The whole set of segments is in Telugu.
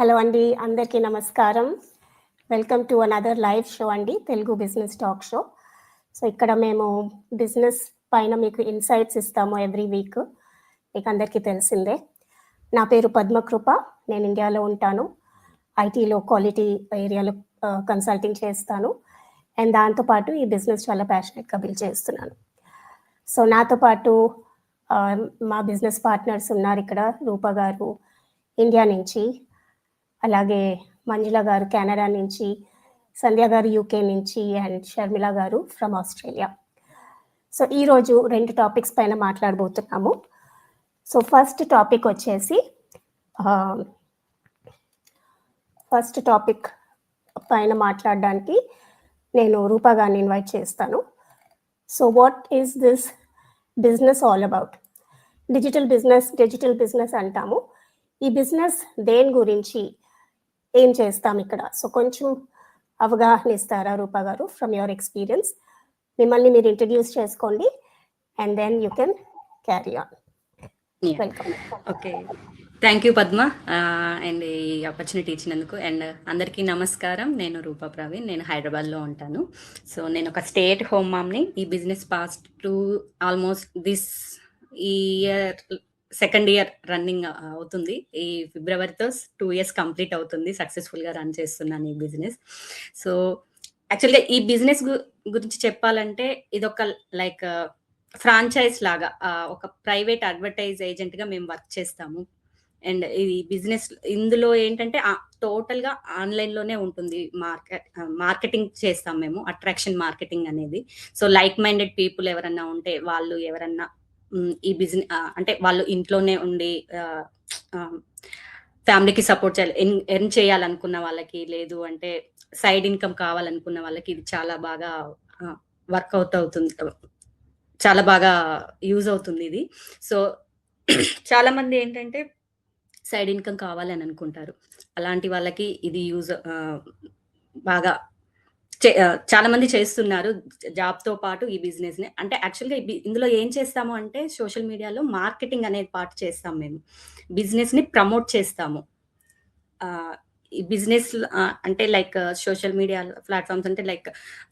హలో అండి, అందరికీ నమస్కారం. Welcome to another live show అండి, Telugu business talk show. So ఇక్కడ మేము బిజినెస్ పైన మీకు ఇన్సైట్స్ ఇస్తాము ఎవ్రీ వీక్. మీకు అందరికీ తెలిసిందే. నా పేరు పద్మకృప. నేను ఇండియాలో ఉంటాను. ఐటీలో క్వాలిటీ ఏరియాలో కన్సల్టింగ్ చేస్తాను. అండ్ దాంతోపాటు ఈ బిజినెస్ చాలా ప్యాషనెట్గా బిల్డ్ చేస్తున్నాను. సో నాతో పాటు మా బిజినెస్ పార్ట్నర్స్ ఉన్నారు ఇక్కడ. రూపా గారు ఇండియా నుంచి, అలాగే మంజుల గారు కెనడా నుంచి, సంధ్య గారు యూకే నుంచి, అండ్ షర్మిల గారు ఫ్రమ్ ఆస్ట్రేలియా. సో ఈరోజు 2 టాపిక్స్ పైన మాట్లాడబోతున్నాము. సో ఫస్ట్ టాపిక్ పైన మాట్లాడడానికి నేను రూపా గారిని ఇన్వైట్ చేస్తాను. So what is this business all about? Digital business అంటాము. ఈ బిజినెస్ దేని గురించి, ఏం చేస్తాం ఇక్కడ? సో కొంచెం అవగాహన ఇస్తారా రూపా గారు ఫ్రమ్ యువర్ ఎక్స్పీరియన్స్? మిమ్మల్ని మీరు ఇంట్రడ్యూస్ చేసుకోండి and then you can carry on. Welcome. Okay, thank you Padma and ఈ ఆపర్చునిటీ ఇచ్చినందుకు. అండ్ అందరికీ నమస్కారం. నేను రూపా ప్రవీణ్. నేను హైదరాబాద్లో ఉంటాను. సో నేను ఒక స్టేట్ హోమ్ మామ్ని. ఈ business past two almost this year second year running అవుతుంది. ఈ ఫిబ్రవరితో 2 years కంప్లీట్ అవుతుంది. సక్సెస్ఫుల్గా రన్ చేస్తున్నాను ఈ బిజినెస్. సో యాక్చువల్గా ఈ బిజినెస్ గురించి చెప్పాలంటే ఇదొక లైక్ ఫ్రాంచైజ్ లాగా, ఒక ప్రైవేట్ అడ్వర్టైజ్ ఏజెంట్గా మేము వర్క్ చేస్తాము. అండ్ ఈ బిజినెస్ ఇందులో ఏంటంటే టోటల్గా ఆన్లైన్లోనే ఉంటుంది. మార్కెటింగ్ చేస్తాం మేము, అట్రాక్షన్ మార్కెటింగ్ అనేది. సో లైక్ మైండెడ్ పీపుల్ ఎవరన్నా ఉంటే, వాళ్ళు ఎవరన్నా ఈ బిజినెస్ అంటే వాళ్ళు ఇంట్లోనే ఉండి ఫ్యామిలీకి సపోర్ట్ చేయాలి, ఎర్న్ చేయాలనుకున్న వాళ్ళకి, లేదు అంటే సైడ్ ఇన్కమ్ కావాలనుకున్న వాళ్ళకి ఇది చాలా బాగా వర్కౌట్ అవుతుంది, చాలా బాగా యూజ్ అవుతుంది ఇది. సో చాలా మంది ఏంటంటే సైడ్ ఇన్కమ్ కావాలని అనుకుంటారు. అలాంటి వాళ్ళకి ఇది యూజ్ బాగా చాలా మంది చేస్తున్నారు జాబ్తో పాటు ఈ బిజినెస్ని. అంటే యాక్చువల్గా ఇందులో ఏం చేస్తాము అంటే సోషల్ మీడియాలో మార్కెటింగ్ అనే పార్ట్ చేస్తాం మేము. బిజినెస్ని ప్రమోట్ చేస్తాము. ఈ బిజినెస్ అంటే లైక్ సోషల్ మీడియా ప్లాట్ఫామ్స్ అంటే like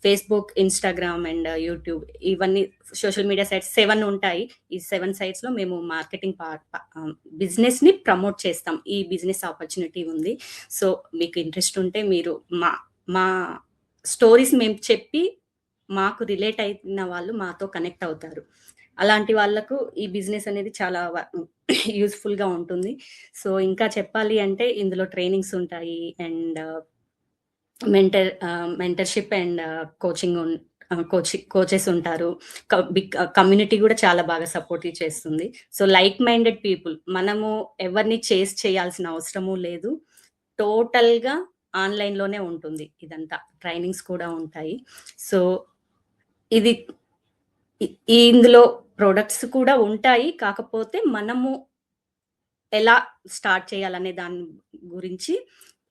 Facebook, Instagram and YouTube, ఇవన్నీ సోషల్ మీడియా సైట్స్ 7 ఉంటాయి. ఈ 7 sites మేము మార్కెటింగ్ బిజినెస్ని ప్రమోట్ చేస్తాం. ఈ బిజినెస్ ఆపర్చునిటీ ఉంది. సో మీకు ఇంట్రెస్ట్ ఉంటే మీరు మా స్టోరీస్ మేము చెప్పి మాకు రిలేట్ అయిన వాళ్ళు మాతో కనెక్ట్ అవుతారు. అలాంటి వాళ్ళకు ఈ బిజినెస్ అనేది చాలా యూస్ఫుల్గా ఉంటుంది. సో ఇంకా చెప్పాలి అంటే ఇందులో ట్రైనింగ్స్ ఉంటాయి అండ్ మెంటర్షిప్ అండ్ కోచెస్ ఉంటారు. కమ్యూనిటీ కూడా చాలా బాగా సపోర్ట్ చేస్తుంది. సో లైక్ మైండెడ్ పీపుల్, మనము ఎవరిని చేయాల్సిన అవసరము లేదు. టోటల్గా ఆన్లైన్లోనే ఉంటుంది ఇదంతా. ట్రైనింగ్స్ కూడా ఉంటాయి. సో ఇది ఇందులో ప్రొడక్ట్స్ కూడా ఉంటాయి. కాకపోతే మనము ఎలా స్టార్ట్ చేయాలనే దాని గురించి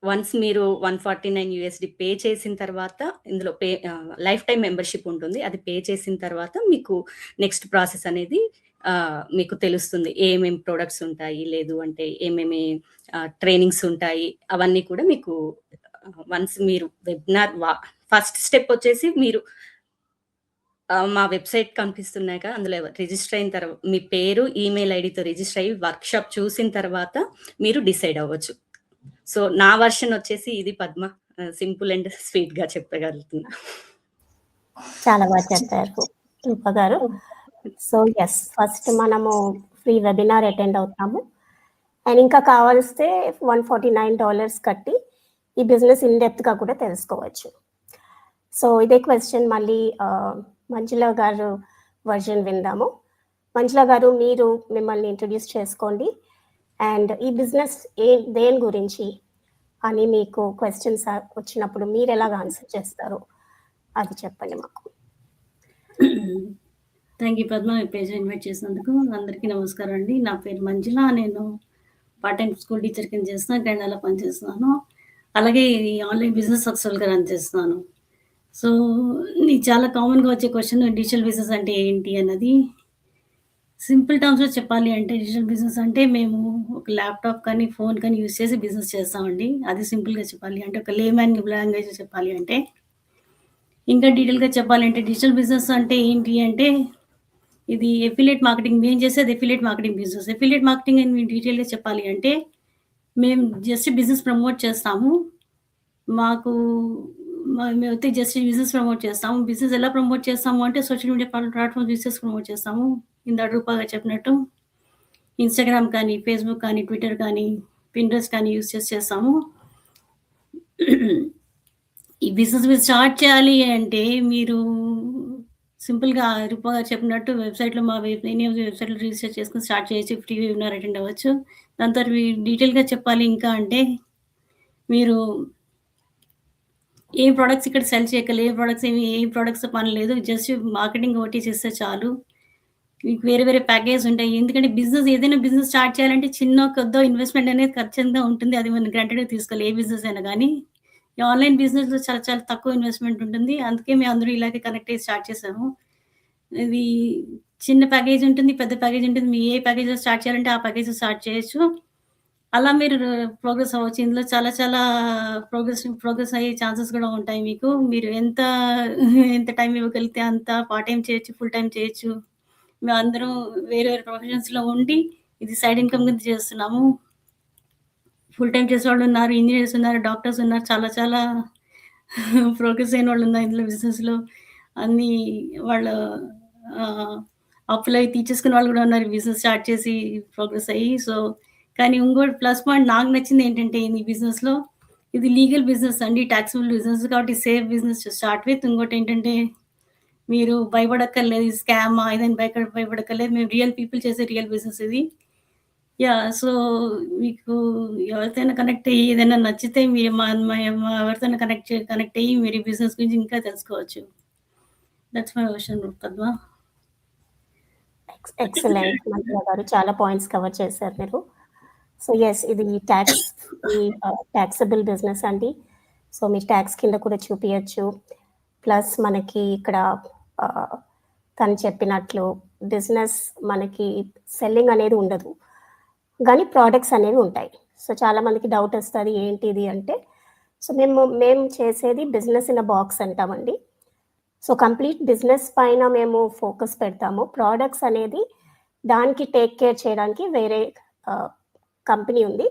వన్స్ మీరు $149 పే చేసిన తర్వాత, ఇందులో లైఫ్ టైం మెంబర్షిప్ ఉంటుంది. అది పే చేసిన తర్వాత మీకు నెక్స్ట్ ప్రాసెస్ అనేది మీకు తెలుస్తుంది. ఏమేమి ప్రొడక్ట్స్ ఉంటాయి, లేదు అంటే ఏమేమి ట్రైనింగ్స్ ఉంటాయి, అవన్నీ కూడా మీకు వన్స్ మీరు వెబినార్ ఫస్ట్ స్టెప్ వచ్చేసి మీరు మా వెబ్సైట్ కనిపిస్తున్నాయి కదా, అందులో రిజిస్టర్ అయిన తర్వాత మీ పేరు, ఈమెయిల్ ఐడితో రిజిస్టర్ అయ్యి వర్క్షాప్ చూసిన తర్వాత మీరు డిసైడ్ అవ్వచ్చు. సో నా వర్షన్ వచ్చేసి ఇది పద్మ. సింపుల్ అండ్ స్వీట్గా చెప్పగలుగుతున్నా. చాలా బాగా చెప్పారు రూపా గారు. సో ఎస్, ఫస్ట్ మనము ఫ్రీ వెబినార్ అటెండ్ అవుతాము. అండ్ ఇంకా కావాల్స్తే $149 కట్టి ఈ బిజినెస్ ఇన్డెప్త్గా కూడా తెలుసుకోవచ్చు. సో ఇదే క్వశ్చన్ మళ్ళీ మంజుల గారు వర్జన్ విందాము. మంజుల గారు, మీరు మిమ్మల్ని ఇంట్రడ్యూస్ చేసుకోండి అండ్ ఈ బిజినెస్ దేని గురించి అని మీకు క్వశ్చన్స్ వచ్చినప్పుడు మీరు ఎలాగ ఆన్సర్ చేస్తారు అది చెప్పండి మాకు. Thank you Padma, me page invite చేసినందుకు. అందరికీ నమస్కారం అండి. నా పేరు మంజుల. నేను పార్ట్ టైం స్కూల్ టీచర్ కింద చేస్తున్నాను, కెనడాలో పనిచేస్తున్నాను. అలాగే ఈ ఆన్లైన్ బిజినెస్ సక్సెస్ఫుల్గా రన్ చేస్తున్నాను. సో నీకు చాలా కామన్గా వచ్చే క్వశ్చన్, డిజిటల్ బిజినెస్ అంటే ఏంటి అన్నది. సింపుల్ టర్మ్స్‌లో చెప్పాలి అంటే డిజిటల్ బిజినెస్ అంటే మేము ఒక ల్యాప్‌టాప్ కానీ, ఫోన్ కానీ యూజ్ చేసి బిజినెస్ చేస్తామండి. అది సింపుల్‌గా చెప్పాలి అంటే ఒక లేమన్ లాంగ్వేజ్‌లో చెప్పాలి అంటే. ఇంకా డీటెయిల్‌గా చెప్పాలంటే డిజిటల్ బిజినెస్ అంటే ఏంటి అంటే ఇది ఎఫిలియేట్ మార్కెటింగ్. మేము చేసేది affiliate marketing business. Affiliate marketing అని డీటెయిల్‌గా చెప్పాలి అంటే మేము జస్ట్ బిజినెస్ ప్రమోట్ చేస్తాము. మాకు మేమైతే జస్ట్ బిజినెస్ ప్రమోట్ చేస్తాము. బిజినెస్ ఎలా ప్రమోట్ చేస్తాము అంటే సోషల్ మీడియా ప్లాట్‌ఫామ్స్ యూజ్ చేసి ప్రమోట్ చేస్తాము. ఇందాక రూపా గారు చెప్పినట్టు ఇన్‌స్టాగ్రామ్ కానీ, ఫేస్‌బుక్ కానీ, ట్విట్టర్ కానీ, పింట్రెస్ట్ కానీ యూజ్ చేసి చేస్తాము. ఈ బిజినెస్ మీరు స్టార్ట్ చేయాలి అంటే మీరు సింపుల్‌గా రూపా గారు చెప్పినట్టు వెబ్‌సైట్‌లో మా వెబ్‌సైట్‌లో రిజిస్టర్ చేసుకొని స్టార్ట్ చేయొచ్చు. ఫ్రీ వెబినార్ అటెండ్ అవ్వచ్చు. దాని తర్వాత డీటెయిల్‌గా చెప్పాలి ఇంకా అంటే మీరు ఏ ప్రొడక్ట్స్ ఇక్కడ సెల్ చేయక్కర్లేదు. ఏ ప్రొడక్ట్స్ పని లేదు. జస్ట్ మార్కెటింగ్ ఒకటి చేస్తే చాలు. మీకు వేరే వేరే ప్యాకేజ్ ఉంటాయి. ఎందుకంటే ఏదైనా బిజినెస్ స్టార్ట్ చేయాలంటే చిన్నో కొద్దో ఇన్వెస్ట్‌మెంట్ అనేది ఖచ్చితంగా ఉంటుంది. అది మనం గ్రాంటెడ్‌గా తీసుకోవాలి ఏ బిజినెస్ అయినా గానీ. ఈ ఆన్‌లైన్ బిజినెస్‌లో చాలా చాలా తక్కువ ఇన్వెస్ట్‌మెంట్ ఉంటుంది. అందుకే మేమందరం ఇలాగే కనెక్ట్ అయ్యి స్టార్ట్ చేసాము. ఇది చిన్న ప్యాకేజ్ ఉంటుంది. పెద్ద ప్యాకేజ్ ఉంటుంది. మీరు ఏ ప్యాకేజ్‌లో స్టార్ట్ చేయాలంటే ఆ ప్యాకేజ్‌లో స్టార్ట్ చేయొచ్చు. అలా మీరు ప్రోగ్రెస్ అవ్వచ్చు. ఇందులో చాలా చాలా ప్రోగ్రెస్ అయ్యే ఛాన్సెస్ గూడా ఉంటాయి మీకు. మీరు ఎంత టైం ఇవ్వగలిగితే అంత పార్ట్ టైమ్ చేయొచ్చు, ఫుల్ టైమ్ చేయొచ్చు. మేమందరం వేరే వేరే ప్రొఫెషన్స్‌లో ఉండి ఇది సైడ్ ఇన్‌కమ్ కింద చేస్తున్నాము. ఫుల్ టైమ్ చేసేవాళ్ళున్నారు, ఇంజినీర్స్ ఉన్నారు, డాక్టర్స్ ఉన్నారు. చాలా చాలా ప్రోగ్రెస్ అయిన వాళ్ళున్నారు ఇందులో బిజినెస్‌లో. అన్నీ వాళ్ళ అప్పులవి తీర్చేసుకున్న వాళ్ళు గూడా ఉన్నారు. బిజినెస్ స్టార్ట్ చేసి ప్రోగ్రెస్ అయ్యి. కానీ ఇంకోటి ప్లస్ పాయింట్ నాకు నచ్చిందేంటంటే ఈ బిజినెస్‌లో ఇది లీగల్ బిజినెస్ అండి. టాక్సబుల్ బిజినెస్ కాబట్టి safe business to start with. ఇంకోటేంటంటే మీరు భయపడక్కర్లేదు. ఇది స్కామా ఇదని భయపడక్కర్లేదు. మేము రియల్ పీపుల్ చేసే రియల్ బిజినెస్ ఇది. సో, మీకు ఎవరితోనైనా కనెక్ట్ అయ్యి ఏదైనా నచ్చితే మీరు మా మా మా ఎవరితోనైనా కనెక్ట్ అయ్యి మీరు ఈ బిజినెస్ గురించి ఇంకా తెలుసుకోవచ్చు. That's my version Padma. Excellent Manjula గారు. చాలా పాయింట్స్ కవర్ చేశారు మీరు. సో, యెస్ ఇది టాక్సబుల్ బిజినెస్ అండి. సో, మీరు టాక్స్ కింద కూడా చూపియొచ్చు. ప్లస్ మనకి ఇక్కడ తను చెప్పినట్లు బిజినెస్ మనకి సెల్లింగ్ అనేది ఉండదు. గానీ ప్రొడక్ట్స్ అనేవి ఉంటాయి. సో, చాలా మందికి డౌట్ వస్తది ఏంటిది అంటే, సో, మేము చేసేది బిజినెస్ ఇన్ ఎ బాక్స్ అంటామండి. సో, కంప్లీట్ బిజినెస్ పైన మేము ఫోకస్ పెడతాము. ప్రొడక్ట్స్ అనేది దానికి టేక్ కేర్ చేయడానికి వేరే కంపెనీ ఉంది.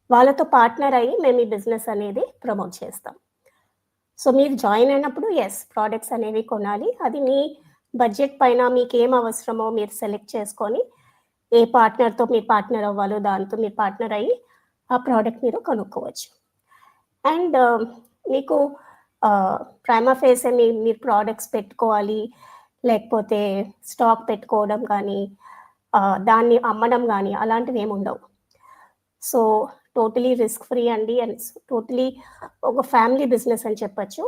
వాళ్ళతో పార్ట్నర్ అయ్యి మేము ఈ బిజినెస్ అనేది ప్రమోట్ చేస్తాం. సో, మీరు జాయిన్ అయినప్పుడు ప్రొడక్ట్స్ అనేవి కొనాలి. అది మీ బడ్జెట్ పైన మీకేం అవసరమో మీరు సెలెక్ట్ చేసుకొని, ఏ పార్ట్నర్‌తో మీరు పార్ట్నర్ అవ్వాలో దాంతో మీరు పార్ట్నర్ అయ్యి ఆ ప్రొడక్ట్ మీరు కొనుక్కోవచ్చు. అండ్ మీకు ప్రైమా ఫేసే మీరు ప్రొడక్ట్స్ పెట్టుకోవాలి, లేకపోతే స్టాక్ పెట్టుకోవడం కానీ, దాన్ని అమ్మడం గానీ అలాంటివేమి ఉండవు. సో, టోటలీ రిస్క్ ఫ్రీ అండి. అండ్ టోటలీ ఒక ఫ్యామిలీ బిజినెస్ అని చెప్పొచ్చు.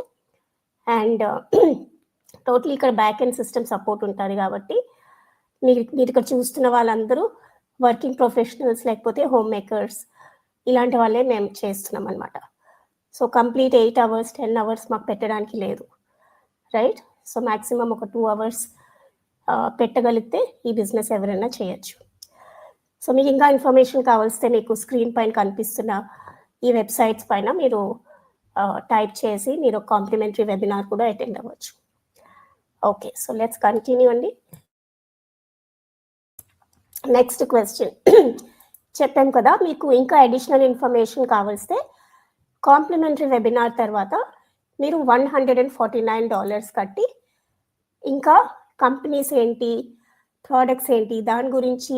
అండ్ టోటలీ ఇక్కడ బ్యాక్ ఎండ్ సిస్టమ్ సపోర్ట్ ఉంటది కాబట్టి, మీరిక్కడ చూస్తున్న వాళ్ళందరూ వర్కింగ్ ప్రొఫెషనల్స్ లేకపోతే హోమ్ మేకర్స్ ఇలాంటి వాళ్ళే మేము చేస్తున్నామనమాట. సో, కంప్లీట్ 8 అవర్స్, 10 అవర్స్ మాకు పెట్టడానికి లేదు. రైట్? సో, మాక్సిమం ఒక 2 అవర్స్ పెట్టగలిగితే ఈ బిజినెస్ ఎవరైనా చేయొచ్చు. సో, మీకు ఇంకా ఇన్ఫర్మేషన్ కావాల్స్తే మీకు స్క్రీన్ పైన కనిపిస్తున్న ఈ వెబ్‌సైట్స్ పైన మీరు టైప్ చేసి మీరు కాంప్లిమెంటరీ వెబినార్ కూడా అటెండ్ అవ్వచ్చు. ఓకే. సో, లెట్స్ కంటిన్యూ అండి. Next question. చెప్పాం కదా మీకు ఇంకా అడిషనల్ ఇన్ఫర్మేషన్ కావాల్స్తే కాంప్లిమెంటరీ వెబినార్ తర్వాత మీరు $149 కట్టి ఇంకా కంపెనీస్ ఏంటి, ప్రొడక్ట్స్ ఏంటి, దాని గురించి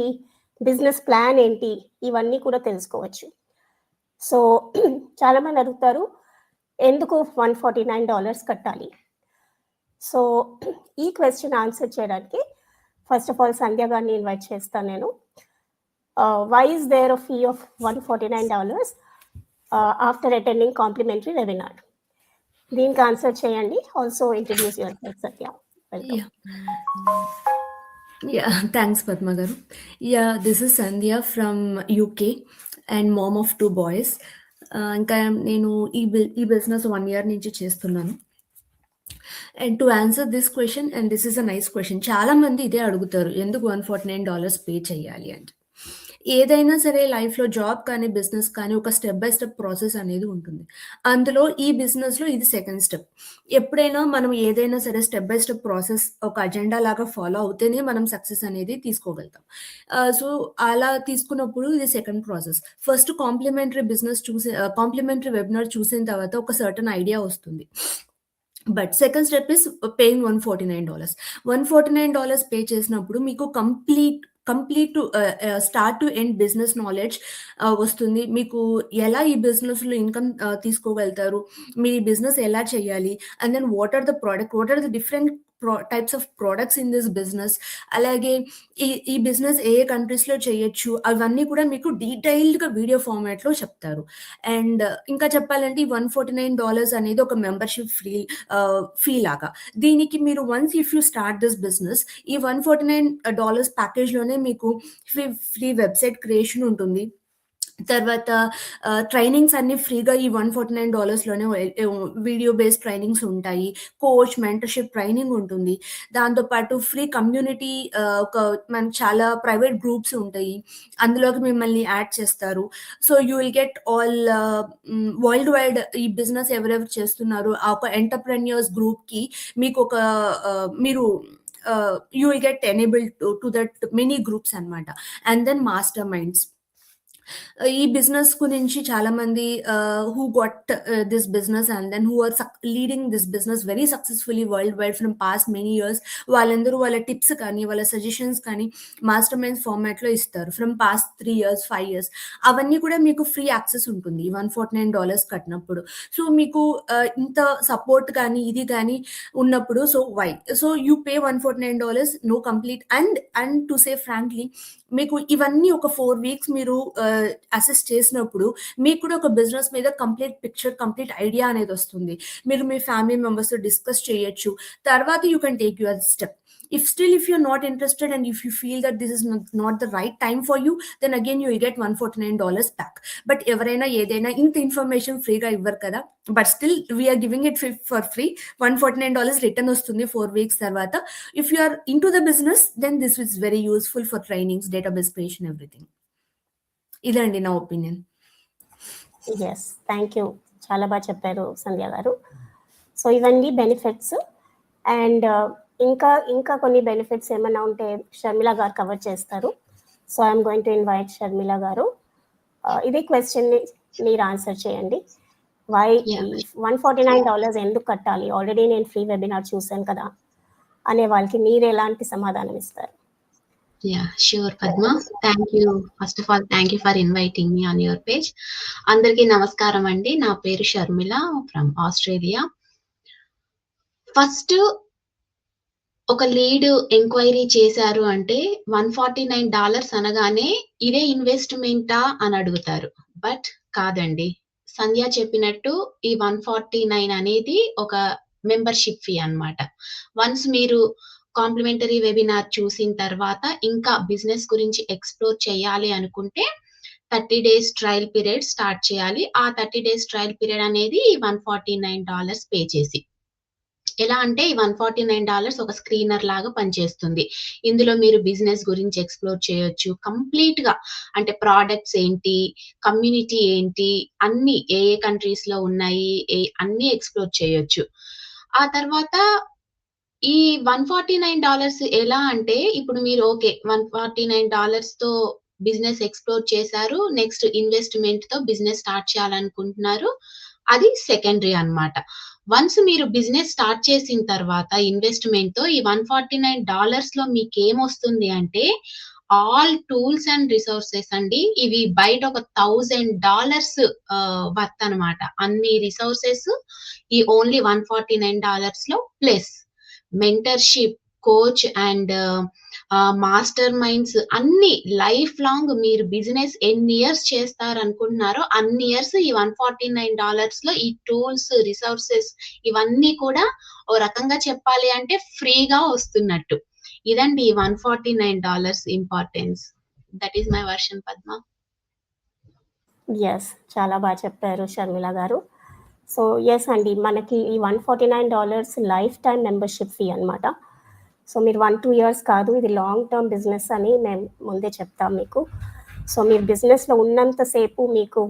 బిజినెస్ ప్లాన్ ఏంటి ఇవన్నీ కూడా తెలుసుకోవచ్చు. సో, చాలామంది అడుగుతారు ఎందుకు $149 కట్టాలి? సో, ఈ క్వెషన్ ఆన్సర్ చేయడానికి ఫస్ట్ ఆఫ్ ఆల్ సంధ్య గారిని ఇన్వైట్ చేస్తాను నేను. Why is there a fee of $149 after attending complimentary webinar? దీనికి ఆన్సర్ చేయండి. Also introduce yourself Satya. Welcome. Thanks, Padma garu. This is Sandhya from UK and mom of 2 boys. ఇంకా నేను ఈ బిజినెస్ 1 year నుంచి చేస్తున్నాను. And to answer this question, and this is a nice question, చాలా మంది ఇదే అడుగుతారు, ఎందుకు $149 పే చేయాలి అంటే. ఏదైనా సరే లైఫ్‌లో జాబ్ కానీ, బిజినెస్ కానీ ఒక స్టెప్ బై స్టెప్ ప్రాసెస్ అనేది ఉంటుంది. అందులో ఈ బిజినెస్‌లో ఇది సెకండ్ స్టెప్. ఎప్పుడైనా మనం ఏదైనా సరే స్టెప్ బై స్టెప్ ప్రాసెస్ ఒక అజెండా లాగా ఫాలో అవుతేనే మనం సక్సెస్ అనేది తీసుకోగలుగుతాం. సో, అలా తీసుకున్నప్పుడు ఇది second process. First complimentary webinar చూసిన తర్వాత ఒక సర్టెన్ ఐడియా వస్తుంది. But second step is paying $149. $149 pay చేసినప్పుడు మీకు complete start to end business knowledge వస్తుంది. మీకు ఎలా ఈ బిజినెస్‌లో ఇన్‌కమ్ తీసుకోగలుగుతారు, మీ బిజినెస్ ఎలా చేయాలి, and then what are the different types of products in this business, అలాగే ఈ బిజినెస్ ఏ కంట్రీస్‌లో చేయొచ్చు, అవన్నీ కూడా మీకు డీటెయిల్డ్‌గా వీడియో ఫార్మాట్‌లో చెప్తారు. అండ్ ఇంకా చెప్పాలంటే ఈ $149 అనేది ఒక మెంబర్‌షిప్ ఫీ లాగా. దీనికి మీరు once if you start this business, ఈ $149 ప్యాకేజ్‌లోనే మీకు ఫ్రీ వెబ్‌సైట్ క్రియేషన్ ఉంటుంది. తర్వాత ట్రైనింగ్స్ అన్నీ ఫ్రీగా ఈ $149లోనే వీడియో బేస్డ్ ట్రైనింగ్స్ ఉంటాయి. కోచ్, మెంటర్‌షిప్ ట్రైనింగ్ ఉంటుంది. దాంతో పాటు ఫ్రీ కమ్యూనిటీ, మనకి చాలా ప్రైవేట్ గ్రూప్స్ ఉంటాయి. అందులోకి మిమ్మల్ని యాడ్ చేస్తారు. So, you will get all worldwide ఈ బిజినెస్ ఎవరెవరు చేస్తున్నారో ఆ ఒక ఎంటర్‌ప్రెన్యూర్స్ గ్రూప్‌కి మీకొక మీరు you will get enabled to that many groups అన్నమాట. And then masterminds. ఈ బిజినెస్ గురించి చాలామంది who got this business and then who are leading this business very successfully worldwide from past many years, వాళ్ళందరూ వాళ్ళ టిప్స్ కానీ, వాళ్ళ సజెషన్స్ కానీ మాస్టర్ మైండ్స్ ఫార్మాట్‌లో ఇస్తారు ఫ్రమ్ పాస్ట్ 3 ఇయర్స్, 5 ఇయర్స్. అవన్నీ కూడా మీకు ఫ్రీ యాక్సెస్ ఉంటుంది ఈ $149 కట్టినప్పుడు. సో, మీకు ఇంత సపోర్ట్ కానీ, ఇది కానీ ఉన్నప్పుడు so why? So, you pay $149 no complete and to say frankly, మీకు ఇవన్నీ ఒక 4 వీక్స్ మీరు అసెస్ చేసినప్పుడు మీకు కూడా ఒక బిజినెస్ మీద కంప్లీట్ పిక్చర్, కంప్లీట్ ఐడియా అనేది వస్తుంది. మీరు మీ ఫ్యామిలీ మెంబర్స్‌తో డిస్కస్ చేయొచ్చు. తర్వాత you can take your step. If you're not interested and if you feel that this is not the right time for you, then again you will get $149 back. But ఎవరైనా ఏదైనా ఇంత ఇన్ఫర్మేషన్ ఫ్రీగా ఇవ్వరు కదా, but still we're giving it for free. $149 return వస్తుంది 4 వీక్స్ తర్వాత. If you are into the business, then this is very useful for trainings, database creation, everything. ఇదండి నా ఒపీనియన్. Yes, thank you. చాలా బాగా చెప్పారు సంధ్య గారు. సో, ఇవన్నీ బెనిఫిట్స్. అండ్ ఇంకా కొన్ని బెనిఫిట్స్ ఏమైనా ఉంటే షర్మిల గారు కవర్ చేస్తారు. So, I'm going to invite Sharmila గారు. ఇదే క్వశ్చన్ని మీరు ఆన్సర్ చేయండి. Why Yeah. $149 ఎందుకు కట్టాలి, ఆల్రెడీ నేను ఫ్రీ వెబినార్ చూశాను కదా అనే వాళ్ళకి మీరు ఎలాంటి సమాధానం ఇస్తారు? Yeah, sure, Padma. Thank you. First of all, thank you for inviting me on your page. అందరికీ నమస్కారం అండి. నా పేరు షర్మిల ఫ్రమ్ ఆస్ట్రేలియా. ఫస్ట్ ఒక లీడ్ ఎంక్వైరీ చేశారు అంటే $149 అనగానే ఇదే ఇన్వెస్ట్మెంటా అని అడుగుతారు. బట్ కాదండి. సంధ్య చెప్పినట్టు ఈ 149 అనేది ఒక మెంబర్షిప్ ఫీ అన్నమాట. వన్స్ మీరు కాంప్లిమెంటరీ వెబినార్ చూసిన తర్వాత ఇంకా బిజినెస్ గురించి ఎక్స్‌ప్లోర్ చేయాలి అనుకుంటే 30 డేస్ ట్రయల్ పీరియడ్ స్టార్ట్ చేయాలి. ఆ 30 డేస్ ట్రయల్ పీరియడ్ అనేది $149 పే చేసి. ఎలా అంటే ఈ $149 ఒక స్క్రీనర్ లాగా పనిచేస్తుంది. ఇందులో మీరు బిజినెస్ గురించి ఎక్స్‌ప్లోర్ చేయొచ్చు. కంప్లీట్‌గా అంటే ప్రొడక్ట్స్ ఏంటి, కమ్యూనిటీ ఏంటి, అన్నీ ఏ కంట్రీస్‌లో ఉన్నాయి, అన్నీ ఎక్స్‌ప్లోర్ చేయొచ్చు. ఆ తర్వాత ఈ $149 ఎలా అంటే ఇప్పుడు మీరు ఓకే $149తో బిజినెస్ ఎక్స్‌ప్లోర్ చేశారు. నెక్స్ట్ ఇన్వెస్ట్‌మెంట్‌తో బిజినెస్ స్టార్ట్ చేయాలనుకుంటున్నారు. అది సెకండరీ అన్నమాట. వన్స్ మీరు బిజినెస్ స్టార్ట్ చేసిన తర్వాత ఇన్వెస్ట్‌మెంట్‌తో ఈ $149లో మీకేమొస్తుంది అంటే ఆల్ టూల్స్ అండ్ రిసోర్సెస్ అండి. ఇవి బయట ఒక $1000 వర్త్ అన్నమాట. అన్ని రిసోర్సెస్ ఈ ఓన్లీ $149లో plus mentorship, coach and masterminds అన్నీ లైఫ్ లాంగ్ మీరు బిజినెస్ ఎన్ని ఇయర్స్ చేస్తారనుకుంటున్నారో అన్ని ఇయర్స్ ఈ $149లో ఈ టూల్స్, రిసోర్సెస్ ఇవన్నీ కూడా ఓ రకంగా చెప్పాలి అంటే ఫ్రీగా వస్తున్నట్టు. ఇదండి ఈ $149 importance. That is my version, Padma. Yes, చాలా బాగా చెప్పారు షర్మిల గారు. సో ఎస్ అండి, మనకి ఈ $149 లైఫ్ టైం మెంబర్షిప్ ఫీ అనమాట. సో మీరు 1-2 ఇయర్స్ కాదు, ఇది లాంగ్ టర్మ్ బిజినెస్ అని మేము ముందే చెప్తాం మీకు. సో మీరు బిజినెస్లో ఉన్నంతసేపు మీకు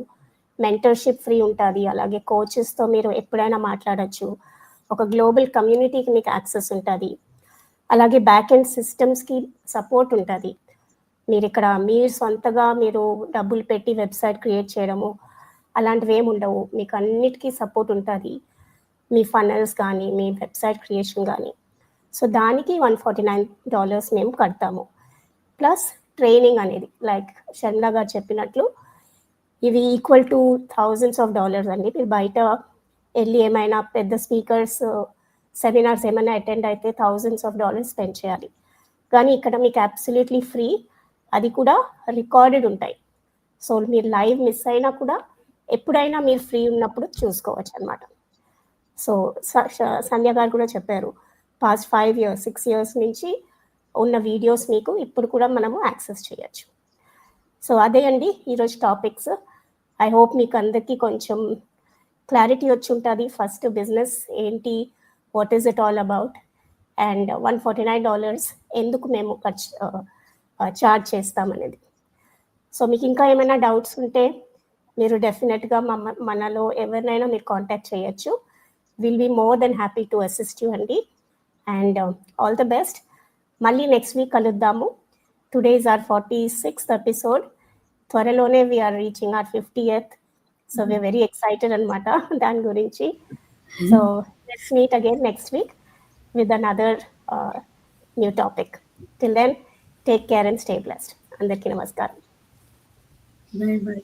మెంటర్షిప్ ఫ్రీ ఉంటుంది, అలాగే కోచెస్తో మీరు ఎప్పుడైనా మాట్లాడచ్చు, ఒక గ్లోబల్ కమ్యూనిటీకి మీకు యాక్సెస్ ఉంటుంది, అలాగే బ్యాక్ ఎండ్ సిస్టమ్స్కి సపోర్ట్ ఉంటుంది. మీరు ఇక్కడ మీరు సొంతగా మీరు డబ్బులు పెట్టి వెబ్సైట్ క్రియేట్ చేయడము అలాంటివి ఏమి ఉండవు, మీకు అన్నిటికీ సపోర్ట్ ఉంటుంది, మీ ఫనల్స్ కానీ మీ వెబ్సైట్ క్రియేషన్ కానీ. సో దానికి $149 మేము కడతాము. ప్లస్ ట్రైనింగ్ అనేది లైక్ షర్మిలా గారు చెప్పినట్లు ఇవి ఈక్వల్ టు $1000s అండి. మీరు బయట వెళ్ళి ఏమైనా పెద్ద స్పీకర్స్ సెమినార్స్ ఏమైనా అటెండ్ అయితే $1000s స్పెండ్ చేయాలి. కానీ ఇక్కడ మీకు అబ్సల్యూట్లీ ఫ్రీ, అది కూడా రికార్డెడ్ ఉంటాయి. సో మీరు లైవ్ మిస్ అయినా కూడా ఎప్పుడైనా మీరు ఫ్రీ ఉన్నప్పుడు చూసుకోవచ్చు అనమాట. సో సంధ్య గారు కూడా చెప్పారు, పాస్ట్ 5 years 6 years నుంచి ఉన్న వీడియోస్ మీకు ఇప్పుడు కూడా మనము యాక్సెస్ చేయొచ్చు. సో అదే అండి ఈరోజు టాపిక్స్. ఐ హోప్ మీకు అందరికీ కొంచెం క్లారిటీ వచ్చి ఉంటుంది. ఫస్ట్ బిజినెస్ ఏంటి, what is it all about, and $149 ఎందుకు మేము చార్జ్ చేస్తామనేది. సో మీకు ఇంకా ఏమైనా డౌట్స్ ఉంటే మీరు డెఫినెట్గా మనలో ఎవరినైనా మీరు కాంటాక్ట్ చేయొచ్చు. Will be more than happy to assist you అండి. And all the best. మళ్ళీ నెక్స్ట్ వీక్ కలుద్దాము. Today is our 46th episode. త్వరలోనే we're reaching our 50th. So we're very excited అనమాట దాని గురించి. So let's meet again next week with another new topic. Till then take care and stay blessed. అందరికీ నమస్కారం. Bye bye.